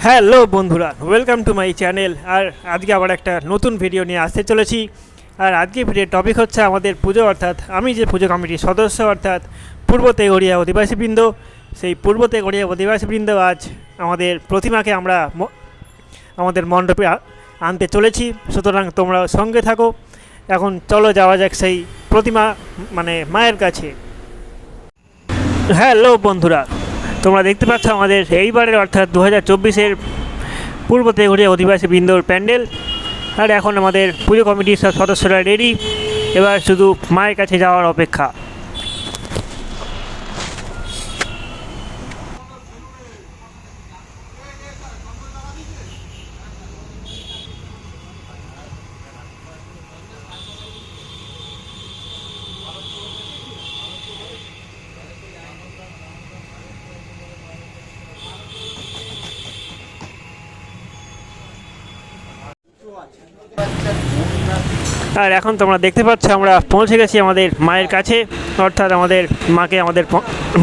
Hello বন্ধুরা, welcome to my channel. আর আজকে আবার একটা নতুন ভিডিও নিয়ে আসতে চলেছি। আর আজকে ভিডিওর টপিক হচ্ছে আমাদের পুজো, অর্থাৎ আমি যে পুজো কমিটির সদস্য, অর্থাৎ পূর্ব তেঘরিয়া অধিবাসীবৃন্দ। সেই পূর্ব তেঘরিয়া অধিবাসীবৃন্দ আজ আমাদের প্রতিমাকে আমরা আমাদের মণ্ডপে আনতে চলেছি। সুতরাং তোমরা সঙ্গে থাকো। এখন চলো যাওয়া যাক সেই প্রতিমা মানে মায়ের কাছে। হ্যালো বন্ধুরা, তোমরা দেখতে পাচ্ছ আমাদের এইবারের অর্থাৎ 2024-এর পূর্ব তেঘরিয়া অধিবাসীবৃন্দর প্যান্ডেল। আর এখন আমাদের পুজো কমিটির সব সদস্যরা রেডি, এবার শুধু মায়ের কাছে যাওয়ার অপেক্ষা। আর এখন তোমরা দেখতে পাচ্ছ আমরা পৌঁছে গেছি আমাদের মায়ের কাছে, অর্থাৎ আমাদের মাকে আমাদের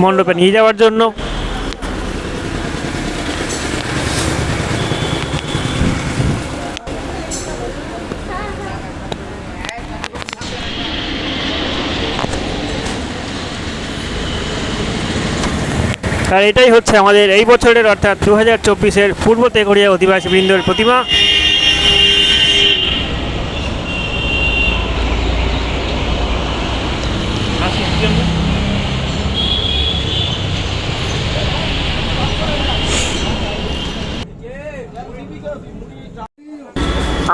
মণ্ডপে নিয়ে যাওয়ার জন্য। আর এটাই হচ্ছে আমাদের এই বছরের অর্থাৎ 2024-এর পূর্ব তেঘরিয়া অধিবাসীবৃন্দর প্রতিমা।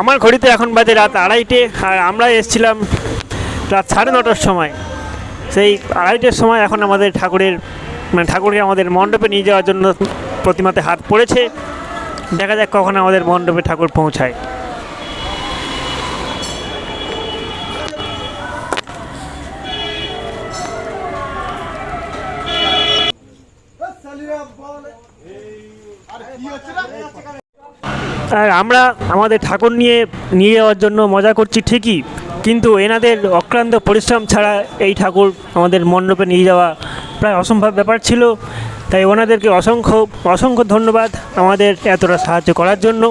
আমার ঘড়িতে এখন বাজে রাত 2:30, আর আমরা এসেছিলাম রাত 9:30টার সময়। সেই 2:30টার সময় এখন আমাদের ঠাকুরকে আমাদের মণ্ডপে নিয়ে যাওয়ার জন্য প্রতিমাতে হাত পড়েছে। দেখা যাক কখন আমাদের মণ্ডপে ঠাকুর পৌঁছায়। আর আমরা আমাদের ঠাকুর নিয়ে যাওয়ার জন্য মজা করছি ঠিকই, কিন্তু এনাদের অক্লান্ত পরিশ্রম ছাড়া এই ঠাকুর আমাদের মণ্ডপে নিয়ে যাওয়া প্রায় অসম্ভব ব্যাপার ছিল। তাই ওনাদেরকে অসংখ্য ধন্যবাদ আমাদের এতটা সাহায্য করার জন্য।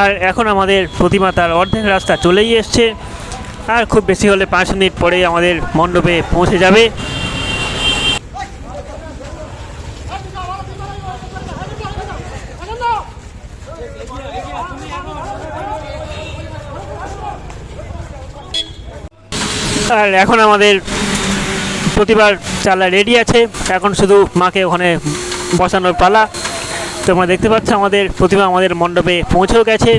আর এখন আমাদের প্রতিমা তার অর্ধেক রাস্তা চলেই এসছে, আর খুব বেশি হলে 5 মিনিট পরেই আমাদের মণ্ডপে পৌঁছে যাবে। আর এখন আমাদের প্রতিমার চালা রেডি আছে, এখন শুধু মাকে ওখানে বসানোর পালা। তোমরা দেখতে পাচ্ছ আমাদের প্রতিমা আমাদের মণ্ডপে পৌঁছেও গেছে।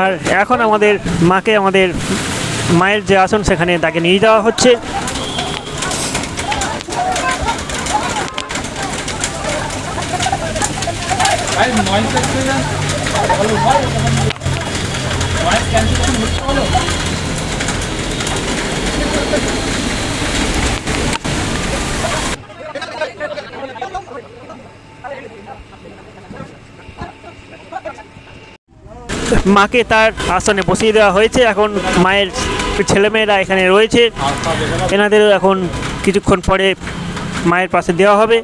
আর এখন আমাদের মাকে আমাদের মায়ের যে আসন সেখানে তাকে নিয়ে যাওয়া হচ্ছে। মাকে তার আসনে বসিয়ে দেওয়া হয়েছে। এখন মায়ের ছেলেমেয়েরা এখানে রয়েছে, এনাদেরও এখন কিছুক্ষণ পরে মায়ের পাশে দেওয়া হবে।